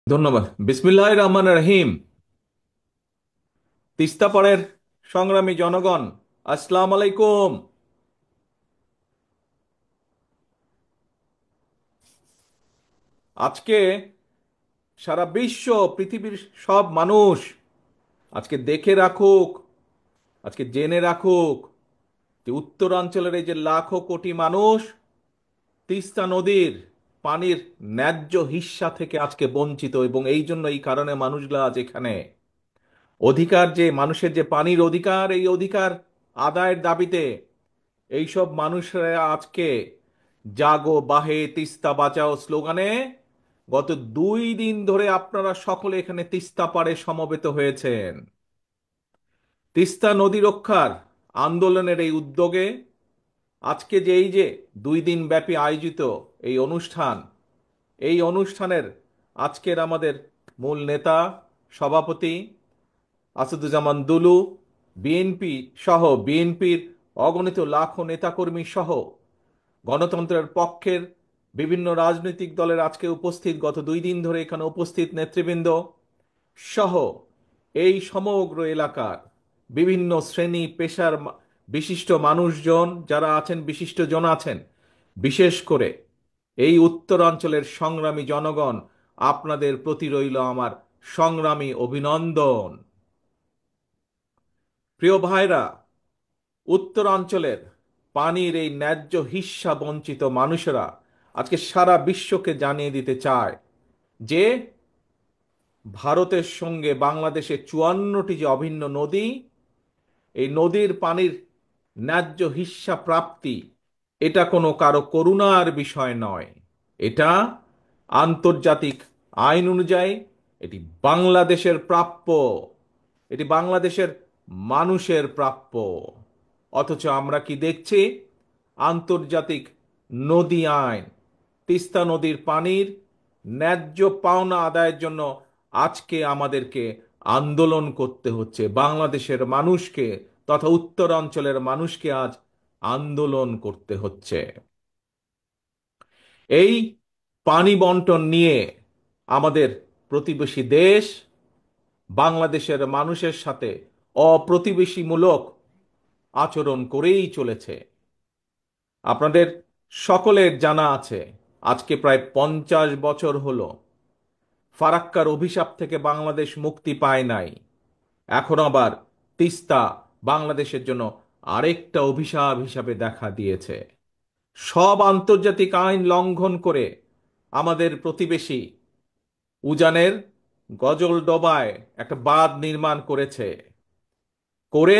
ধন্যবাদ। বিসমিল্লাহির রহমানির রহিম। তিস্তা পাড়ের সংগ্রামী জনগণ, আসসালামু আলাইকুম। আজকে সারা বিশ্ব, পৃথিবীর সব মানুষ আজকে দেখে রাখুক, আজকে জেনে রাখুক যে উত্তরাঞ্চলের এই যে লাখো কোটি মানুষ তিস্তা নদীর পানির ন্যায্য হিস্সা থেকে আজকে বঞ্চিত, এবং এই জন্য এই কারণে মানুষগুলা আজ এখানে অধিকার, যে মানুষের যে পানির অধিকার, এই অধিকার আদায়ের দাবিতে এইসব মানুষরা আজকে জাগো বাহে তিস্তা বাঁচাও স্লোগানে গত 2 দিন ধরে আপনারা সকলে এখানে তিস্তা পাড়ে সমবেত হয়েছেন। তিস্তা নদী রক্ষার আন্দোলনের এই উদ্যোগে আজকে যে এই যে 2 দিন ব্যাপী আয়োজিত এই অনুষ্ঠান, এই অনুষ্ঠানের আজকের আমাদের মূল নেতা, সভাপতি আসাদুজ্জামান দুলু, বিএনপি সহ বিএনপির অগণিত লাখো নেতাকর্মী সহ গণতন্ত্রের পক্ষের বিভিন্ন রাজনৈতিক দলের আজকে উপস্থিত, গত 2 দিন ধরে এখানে উপস্থিত নেতৃবৃন্দ সহ এই সমগ্র এলাকার বিভিন্ন শ্রেণী পেশার বিশিষ্ট মানুষজন যারা আছেন, বিশিষ্টজন আছেন, বিশেষ করে এই উত্তরাঞ্চলের সংগ্রামী জনগণ, আপনাদের প্রতি রইল আমার সংগ্রামী অভিনন্দন। প্রিয় ভাইরা, উত্তরাঞ্চলের পানির এই ন্যায্য হিস্যা বঞ্চিত মানুষেরা আজকে সারা বিশ্বকে জানিয়ে দিতে চায় যে ভারতের সঙ্গে বাংলাদেশের 54টি যে অভিন্ন নদী, এই নদীর পানির ন্যায্য হিস্যা প্রাপ্তি এটা কোনো কারো করুণার বিষয় নয়। এটা আন্তর্জাতিক আইন অনুযায়ী এটি বাংলাদেশের প্রাপ্য, এটি বাংলাদেশের মানুষের প্রাপ্য। অথচ আমরা কি দেখছি? আন্তর্জাতিক নদী আইন, তিস্তা নদীর পানির ন্যায্য পাওনা আদায়ের জন্য আজকে আমাদেরকে আন্দোলন করতে হচ্ছে। বাংলাদেশের মানুষকে তথা উত্তরাঞ্চলের মানুষকে আজ আন্দোলন করতে হচ্ছে। এই পানি বন্টন নিয়ে আমাদের প্রতিবেশী দেশ বাংলাদেশের মানুষের সাথে অপ্রতিবেশীমূলক আচরণ করেই চলেছে। আপনাদের সকলের জানা আছে, আজকে প্রায় 50 বছর হলো ফারাক্কার অভিশাপ থেকে বাংলাদেশ মুক্তি পায় নাই। এখন আবার তিস্তা বাংলাদেশের জন্য আরেকটা অভিশাপ হিসাবে দেখা দিয়েছে। সব আন্তর্জাতিক আইন লঙ্ঘন করে আমাদের প্রতিবেশী উজানের গজলডোবায় একটা বাঁধ নির্মাণ করেছে, করে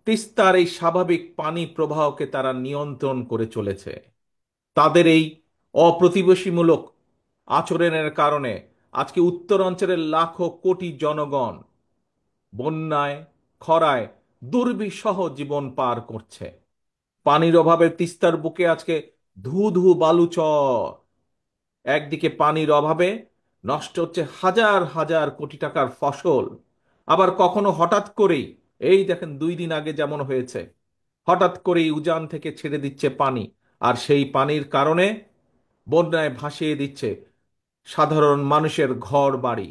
তিস্তার এই স্বাভাবিক পানি প্রবাহকে তারা নিয়ন্ত্রণ করে চলেছে। তাদের এই অপ্রতিবেশীমূলক আচরণের কারণে আজকে উত্তরাঞ্চলের লাখো কোটি জনগণ বন্যায়, খরায় দুর্বিষহ জীবন পার করছে। পানির অভাবে তিস্তার বুকে আজকে ধু ধু বালুচর। একদিকে পানির অভাবে নষ্ট হচ্ছে হাজার হাজার কোটি টাকার ফসল, আবার কখনো হঠাৎ করেই, এই দেখেন 2 দিন আগে যেমন হয়েছে, হঠাৎ করেই উজান থেকে ছেড়ে দিচ্ছে পানি, আর সেই পানির কারণে বন্যায় ভাসিয়ে দিচ্ছে সাধারণ মানুষের ঘর বাড়ি,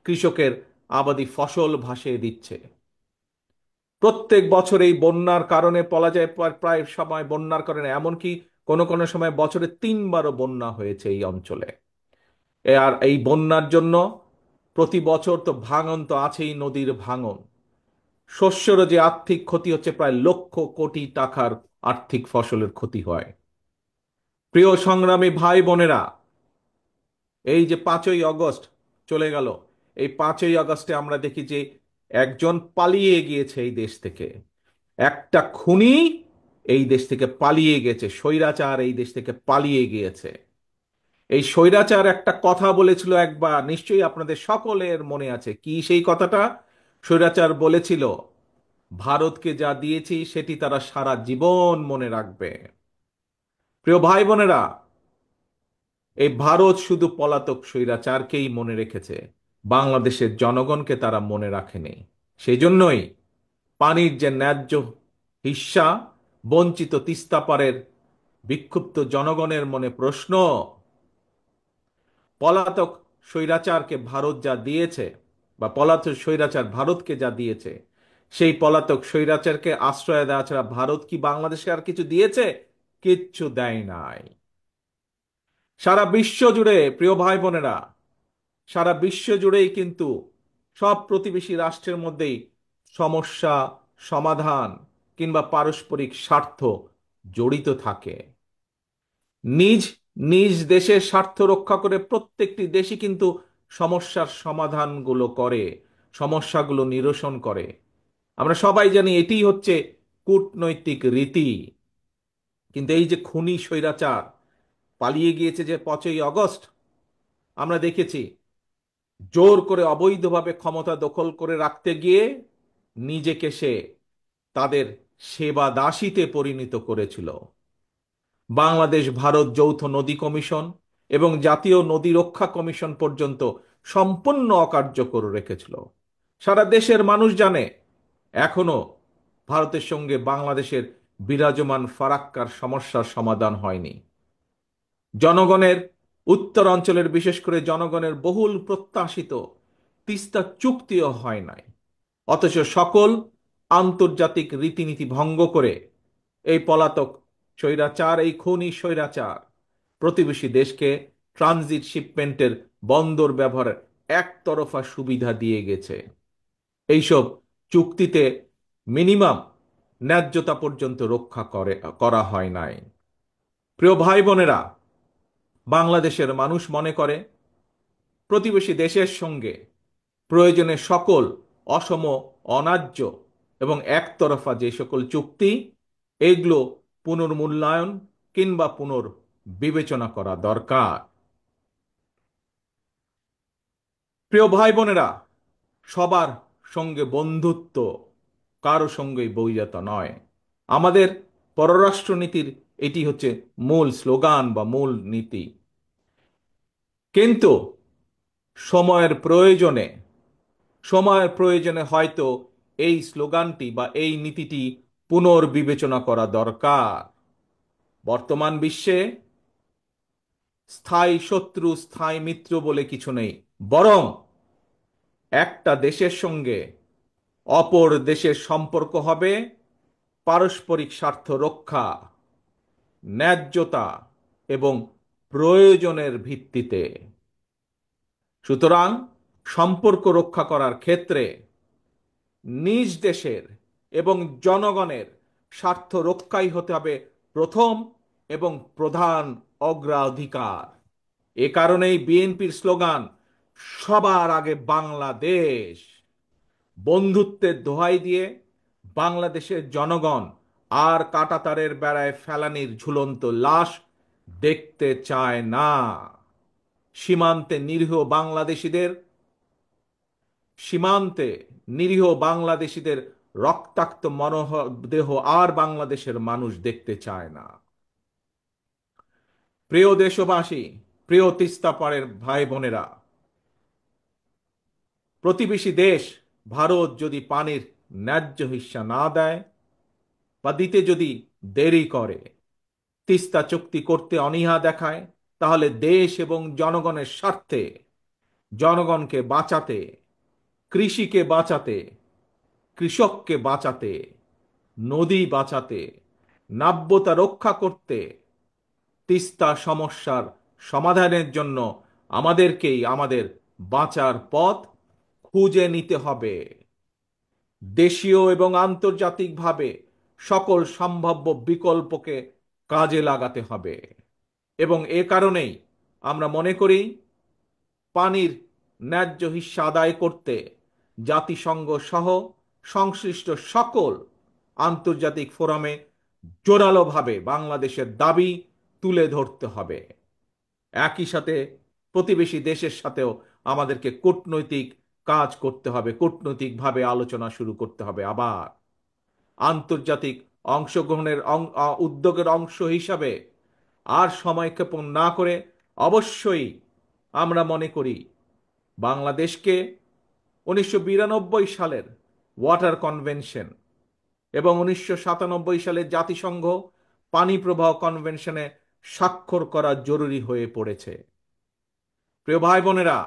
কৃষকের আবাদি ফসল ভাসিয়ে দিচ্ছে। প্রত্যেক বছর এই বন্যার কারণে বলা যায় প্রায় সময় বন্যার কারণে এমনকি কোনো কোনো সময় বছরে 3বারও বন্যা হয়েছে এই অঞ্চলে। আর এই বন্যার জন্য প্রতি বছর তো ভাঙন তো আছেই, নদীর ভাঙন, শস্যেরও যে আর্থিক ক্ষতি হচ্ছে, প্রায় লক্ষ কোটি টাকার আর্থিক ফসলের ক্ষতি হয়। প্রিয় সংগ্রামী ভাই বোনেরা, এই যে 5ই আগস্ট চলে গেল, এই 5ই আগস্টে আমরা দেখি যে একজন পালিয়ে গিয়েছে এই দেশ থেকে, একটা খুনি এই দেশ থেকে পালিয়ে গেছে, স্বৈরাচার এই দেশ থেকে পালিয়ে গিয়েছে। এই স্বৈরাচার একটা কথা বলেছিল একবার, নিশ্চয়ই আপনাদের সকলের মনে আছে। কি সেই কথাটা? স্বৈরাচার বলেছিল, ভারতকে যা দিয়েছি সেটি তারা সারা জীবন মনে রাখবে। প্রিয় ভাই বোনেরা, এই ভারত শুধু পলাতক স্বৈরাচারকেই মনে রেখেছে, বাংলাদেশের জনগণকে তারা মনে রাখেনি। সেই জন্যই পানির যে ন্যায্য হিস্যা বঞ্চিত তিস্তা পারের বিক্ষুব্ধ জনগণের মনে প্রশ্ন, পলাতক স্বৈরাচারকে ভারত যা দিয়েছে, বা পলাতক স্বৈরাচার ভারতকে যা দিয়েছে, সেই পলাতক স্বৈরাচারকে আশ্রয় দেওয়া ছাড়া ভারত কি বাংলাদেশকে আর কিছু দিয়েছে? কিচ্ছু দেয় নাই। সারা বিশ্ব জুড়ে, প্রিয় ভাই বোনেরা, সারা বিশ্ব জুড়েই কিন্তু সব প্রতিবেশী রাষ্ট্রের মধ্যেই সমস্যা সমাধান কিংবা পারস্পরিক স্বার্থ জড়িত থাকে। নিজ নিজ দেশের স্বার্থ রক্ষা করে প্রত্যেকটি দেশই কিন্তু সমস্যার সমাধানগুলো করে, সমস্যাগুলো নিরসন করে। আমরা সবাই জানি এটিই হচ্ছে কূটনৈতিক রীতি। কিন্তু এই যে খুনি স্বৈরাচার পালিয়ে গিয়েছে যে 5ই আগস্ট, আমরা দেখেছি জোর করে অবৈধভাবে ক্ষমতা দখল করে রাখতে গিয়ে নিজেকে সে তাদের সেবা দাসীতে পরিণত করেছিল। বাংলাদেশ ভারত যৌথ নদী কমিশন এবং জাতীয় নদী রক্ষা কমিশন পর্যন্ত সম্পূর্ণ অকার্যকর রেখেছিল। সারা দেশের মানুষ জানে এখনো ভারতের সঙ্গে বাংলাদেশের বিরাজমান ফারাক্কার সমস্যার সমাধান হয়নি। জনগণের, উত্তর অঞ্চলের বিশেষ করে জনগণের বহুল প্রত্যাশিত তিস্তা চুক্তিও হয় নাই। অথচ সকল আন্তর্জাতিক রীতিনীতি ভঙ্গ করে এই পলাতক স্বৈরাচার, এই খুনি স্বৈরাচার প্রতিবেশী দেশকে ট্রানজিট শিপমেন্টের বন্দর ব্যবহারের একতরফা সুবিধা দিয়ে গেছে। এইসব চুক্তিতে মিনিমাম ন্যায্যতা পর্যন্ত রক্ষা করা হয় নাই। প্রিয় ভাই বোনেরা, বাংলাদেশের মানুষ মনে করে প্রতিবেশী দেশের সঙ্গে প্রয়োজনে সকল অসম, অন্যায্য এবং একতরফা যে সকল চুক্তি, এগুলো পুনর্মূল্যায়ন কিংবা পুনর্বিবেচনা করা দরকার। প্রিয় ভাই বোনেরা, সবার সঙ্গে বন্ধুত্ব, কারো সঙ্গেই বৈরিতা নয়। আমাদের পররাষ্ট্রনীতির এটি হচ্ছে মূল স্লোগান বা মূল নীতি। কিন্তু সময়ের প্রয়োজনে সময়ের প্রয়োজনে হয়তো এই স্লোগানটি বা এই নীতিটি পুনর্বিবেচনা করা দরকার। বর্তমান বিশ্বে স্থায়ী শত্রু স্থায়ী মিত্র বলে কিছু নেই, বরং একটা দেশের সঙ্গে অপর দেশের সম্পর্ক হবে পারস্পরিক স্বার্থ রক্ষা, ন্যায্যতা এবং প্রয়োজনের ভিত্তিতে। সুতরাং সম্পর্ক রক্ষা করার ক্ষেত্রে নিজ দেশের এবং জনগণের স্বার্থ রক্ষাই হতে হবে প্রথম এবং প্রধান অগ্রাধিকার। এ কারণেই বিএনপির স্লোগান সবার আগে বাংলাদেশ। বন্ধুত্বের দোহাই দিয়ে বাংলাদেশের জনগণ আর কাঁটাতারের বেড়ায় ফেলানির ঝুলন্ত লাশ দেখতে চায় না। সীমান্তে নিরীহ বাংলাদেশিদের সীমান্তে নিরীহ বাংলাদেশিদের রক্তাক্ত মরদেহ আর বাংলাদেশের মানুষ দেখতে চায় না। প্রিয় দেশবাসী, প্রিয় তিস্তা পাড়ের ভাই বোনেরা, প্রতিবেশী দেশ ভারত যদি পানির ন্যায্য হিস্সা না দেয় বা দিতে যদি দেরি করে, তিস্তা চুক্তি করতে অনীহা দেখায়, তাহলে দেশ এবং জনগণের স্বার্থে, জনগণকে বাঁচাতে, কৃষিকে বাঁচাতে, কৃষককে বাঁচাতে, নদী বাঁচাতে, নাব্যতা রক্ষা করতে, তিস্তা সমস্যার সমাধানের জন্য আমাদেরকেই আমাদের বাঁচার পথ খুঁজে নিতে হবে। দেশীয় এবং আন্তর্জাতিকভাবে সকল সম্ভাব্য বিকল্পকে কাজে লাগাতে হবে। এবং এ কারণেই আমরা মনে করি পানির ন্যায্য হিস্সা আদায় করতে জাতিসংঘ সহ সংশ্লিষ্ট সকল আন্তর্জাতিক ফোরামে জোরালোভাবে বাংলাদেশের দাবি তুলে ধরতে হবে। একই সাথে প্রতিবেশী দেশের সাথেও আমাদেরকে কূটনৈতিক কাজ করতে হবে, কূটনৈতিকভাবে আলোচনা শুরু করতে হবে। আবার আন্তর্জাতিক অংশগ্রহণের উদ্যোগের অংশ হিসাবে আর সময়ক্ষেপণ না করে অবশ্যই আমরা মনে করি বাংলাদেশকে 1992 সালের ওয়াটার কনভেনশন এবং 1997 সালের জাতিসংঘ পানি প্রবাহ কনভেনশনে স্বাক্ষর করা জরুরি হয়ে পড়েছে। প্রিয় ভাই বোনেরা,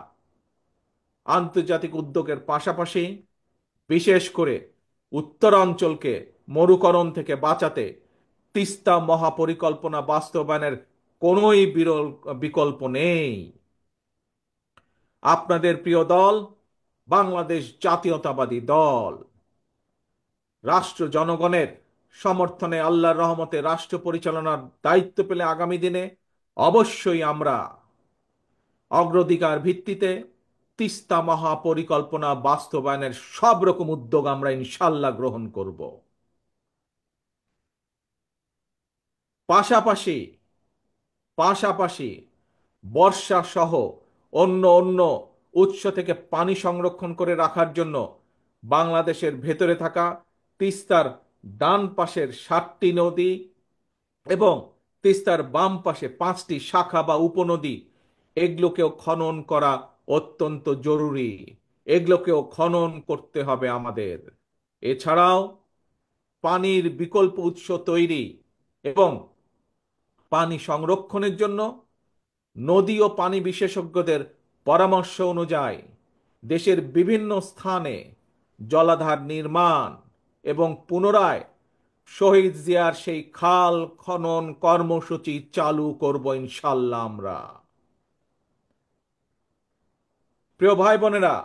আন্তর্জাতিক উদ্যোগের পাশাপাশি বিশেষ করে উত্তরাঞ্চলকে মরুকরণ থেকে বাঁচাতে তিস্তা মহাপরিকল্পনা বাস্তবায়নের কোনোই বিকল্প নেই। আপনাদের প্রিয় দল বাংলাদেশ জাতীয়তাবাদী দল রাষ্ট্র জনগণের সমর্থনে আল্লাহর রহমতে রাষ্ট্র পরিচালনার দায়িত্ব পেলে আগামী দিনে অবশ্যই আমরা অগ্রাধিকার ভিত্তিতে তিস্তা মহাপরিকল্পনা বাস্তবায়নের সব রকম উদ্যোগ আমরা ইনশাল্লাহ গ্রহণ করব। পাশাপাশি পাশাপাশি বর্ষা সহ অন্য অন্য উৎস থেকে পানি সংরক্ষণ করে রাখার জন্য বাংলাদেশের ভেতরে থাকা তিস্তার ডান পাশের 7টি নদী এবং তিস্তার বাম পাশে 5টি শাখা বা উপনদী, এগুলোকেও খনন করা অত্যন্ত জরুরি। এগুলোকেও খনন করতে হবে আমাদের। এছাড়াও পানির বিকল্প উৎস তৈরি এবং পানি সংরক্ষণের জন্য নদী ও পানি বিশেষজ্ঞদের পরামর্শ অনুযায়ী দেশের বিভিন্ন স্থানে জলাধার নির্মাণ এবং পুনরায় শহীদ জিয়ার সেই খাল খনন কর্মসূচি চালু করব ইনশাল্লাহ আমরা। প্রিয় ভাই বোনেরা,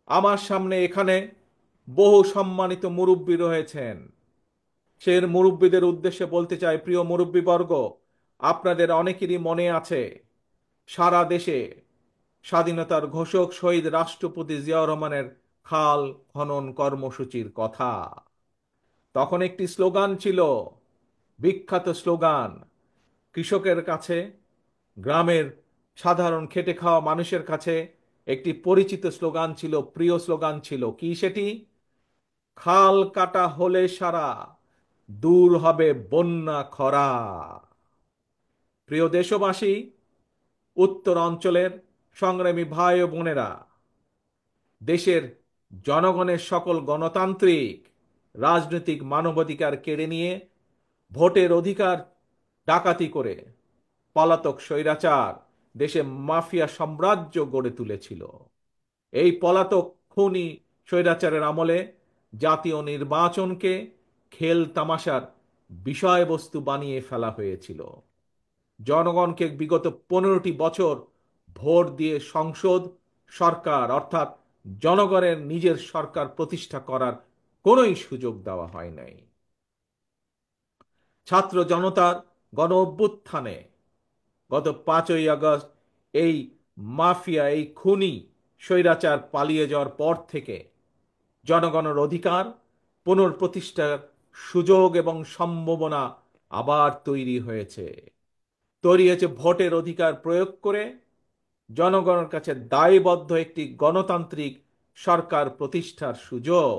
আমার সামনে এখানে বহু সম্মানিত মুরব্বী রয়েছেন। সে মুরব্বীদের উদ্দেশ্যে বলতে চাই, প্রিয় মুরব্বীবর্গ, আপনাদের অনেকেরই মনে আছে সারা দেশে স্বাধীনতার ঘোষক শহীদ রাষ্ট্রপতি জিয়াউর রহমানের খাল খনন কর্মসূচির কথা। তখন একটি স্লোগান ছিল, বিখ্যাত স্লোগান। কৃষকের কাছে, গ্রামের সাধারণ খেটে খাওয়া মানুষের কাছে একটি পরিচিত স্লোগান ছিল, প্রিয় স্লোগান ছিল। কি সেটি? খাল কাটা হলে সারা, দূর হবে বন্যা খরা। প্রিয় দেশবাসী, উত্তর অঞ্চলের সংগ্রামী ভাই ও বোনেরা, দেশের জনগণের সকল গণতান্ত্রিক রাজনৈতিক মানবাধিকার কেড়ে নিয়ে ভোটের অধিকার ডাকাতি করে পলাতক স্বৈরাচার দেশে মাফিয়া সাম্রাজ্য গড়ে তুলেছিল। এই পলাতক খুনি স্বৈরাচারের আমলে জাতীয় নির্বাচনকে খেল তামাশার বিষয়বস্তু বানিয়ে ফেলা হয়েছিল। জনগণকে বিগত 15টি বছর ভোট দিয়ে সংসদ সরকার অর্থাৎ জনগণের নিজের সরকার প্রতিষ্ঠা করার কোনোই সুযোগ দেওয়া হয় নাই। ছাত্র জনতার গণ অভ্যুত্থানে গত 5ই আগস্ট এই মাফিয়া, এই খুনি স্বৈরাচার পালিয়ে যাওয়ার পর থেকে জনগণের অধিকার পুনঃপ্রতিষ্ঠার সুযোগ এবং সম্ভাবনা আবার তৈরি হয়েছে। ভোটের অধিকার প্রয়োগ করে জনগণের কাছে দায়বদ্ধ একটি গণতান্ত্রিক সরকার প্রতিষ্ঠার সুযোগ।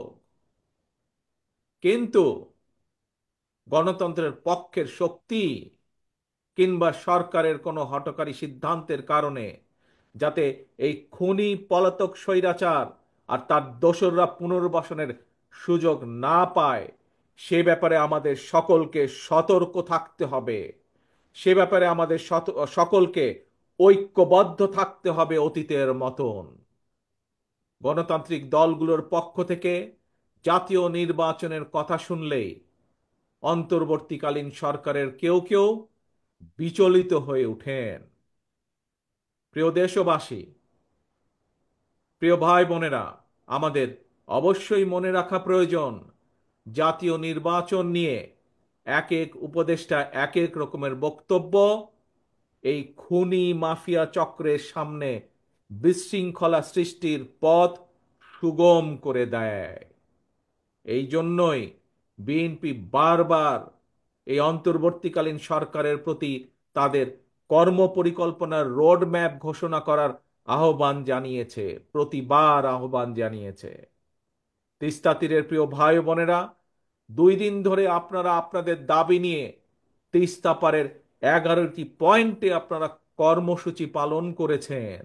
কিন্তু গণতন্ত্রের পক্ষের শক্তি কিংবা সরকারের কোনো হঠকারী সিদ্ধান্তের কারণে যাতে এই খুনি পলাতক স্বৈরাচার আর তার দোসররা পুনর্বাসনের সুযোগ না পায়, সে ব্যাপারে আমাদের সকলকে সতর্ক থাকতে হবে। সে ব্যাপারে আমাদের সকলকে ঐক্যবদ্ধ থাকতে হবে অতীতের মতন। গণতান্ত্রিক দলগুলোর পক্ষ থেকে জাতীয় নির্বাচনের কথা শুনলেই অন্তর্বর্তীকালীন সরকারের কেউ কেউ বিচলিত হয়ে ওঠেন। প্রিয় দেশবাসী, প্রিয় ভাই বোনেরা, আমাদের অবশ্যই মনে রাখা প্রয়োজন, জাতীয় নির্বাচন নিয়ে এক এক উপদেষ্টা এক এক রকমের বক্তব্য এই খুনি মাফিয়া চক্রের সামনে বিশৃঙ্খলা সৃষ্টির পথ সুগম করে দেয়। এই জন্যই বিএনপি বারবার এই অন্তর্বর্তীকালীন সরকারের প্রতি তাদের কর্মপরিকল্পনার রোড ম্যাপ ঘোষণা করার আহ্বান জানিয়েছে, প্রতিবার আহ্বান জানিয়েছে। তিস্তা তীরের প্রিয় ভাই বোনেরা, 2 দিন ধরে আপনারা আপনাদের দাবি নিয়ে তিস্তা পারের 11টি পয়েন্টে আপনারা কর্মসূচি পালন করেছেন।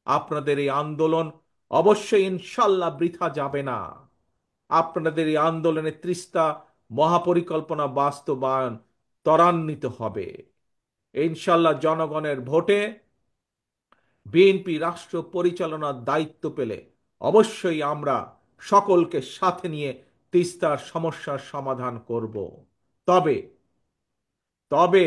আপনাদের এই আন্দোলন অবশ্যই ইনশাল্লাহ বৃথা যাবে না। আপনাদের এই আন্দোলনে তিস্তা মহাপরিকল্পনা বাস্তবায়ন ত্বরান্বিত হবে ইনশাল্লাহ। জনগণের ভোটে বিএনপি রাষ্ট্র পরিচালনার দায়িত্ব পেলে অবশ্যই আমরা সকলকে সাথে নিয়ে তিস্তার সমস্যার সমাধান করব। তবে তবে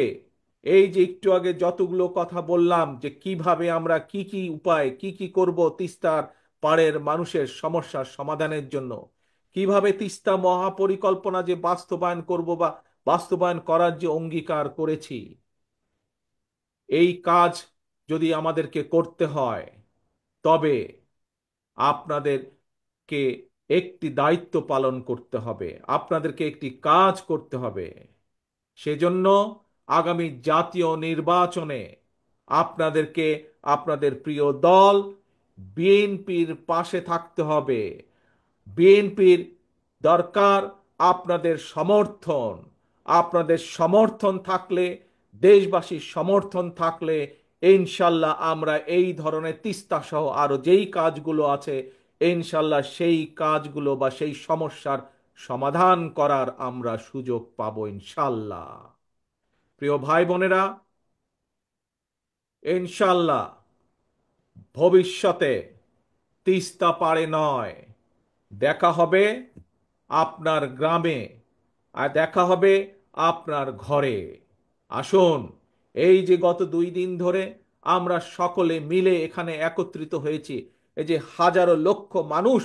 এই যে একটু আগে যতগুলো কথা বললাম যে কিভাবে আমরা কি কি উপায় কি কি করব তিস্তার পাড়ের মানুষের সমস্যার সমাধানের জন্য, কিভাবে তিস্তা মহাপরিকল্পনা যে বাস্তবায়ন করব বা বাস্তবায়ন করার যে অঙ্গীকার করেছি, এই কাজ যদি আমাদেরকে করতে হয় তবে আপনাদেরকে একটি দায়িত্ব পালন করতে হবে, আপনাদেরকে একটি কাজ করতে হবে। সেজন্য আগামী জাতীয় নির্বাচনে আপনাদেরকে আপনাদের প্রিয় দল বিএনপির পাশে থাকতে হবে। বিএনপির দরকার আপনাদের সমর্থন। আপনাদের সমর্থন থাকলে, দেশবাসীর সমর্থন থাকলে ইনশাল্লাহ আমরা এই ধরনের তিস্তা সহ আরো যেই কাজগুলো আছে ইনশাল্লাহ সেই কাজগুলো বা সেই সমস্যার সমাধান করার আমরা সুযোগ পাবো ইনশাল্লাহ। প্রিয় ভাই বোনেরা, ইনশাল্লাহ ভবিষ্যতে তিস্তা পারে নয়, দেখা হবে আপনার গ্রামে, আর দেখা হবে আপনার ঘরে। আসুন, এই যে গত 2 দিন ধরে আমরা সকলে মিলে এখানে একত্রিত হয়েছি, এই যে হাজারো লক্ষ মানুষ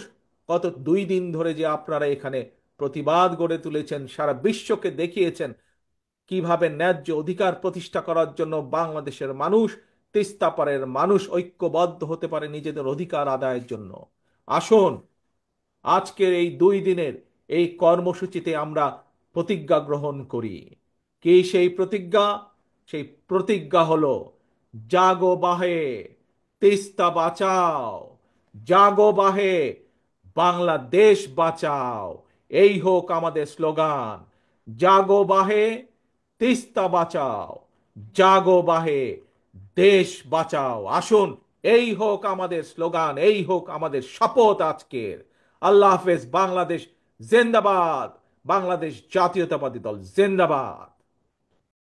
গত 2 দিন ধরে যে আপনারা এখানে প্রতিবাদ গড়ে তুলেছেন, সারা বিশ্বকে দেখিয়েছেন কিভাবে ন্যায্য অধিকার প্রতিষ্ঠা করার জন্য বাংলাদেশের মানুষ, তিস্তা পারের মানুষ ঐক্যবদ্ধ হতে পারে নিজেদের অধিকার আদায়ের জন্য। আসুন, আজকের এই 2 দিনের এই কর্মসূচিতে আমরা প্রতিজ্ঞা গ্রহণ করি। কি সেই প্রতিজ্ঞা? সেই প্রতিজ্ঞা হলো জাগো বাহে, তিস্তা বাঁচাও, জাগো বাহে, বাংলাদেশ বাঁচাও। এই হোক আমাদের স্লোগান, জাগো বাহে, তিস্তা বাঁচাও, জাগো বাহে, দেশ বাঁচাও। আসুন, এই হোক আমাদের স্লোগান, এই হোক আমাদের শপথ আজকের। আল্লাহ হাফেজ। বাংলাদেশ জিন্দাবাদ। বাংলাদেশ জাতীয়তাবাদী দল জিন্দাবাদ।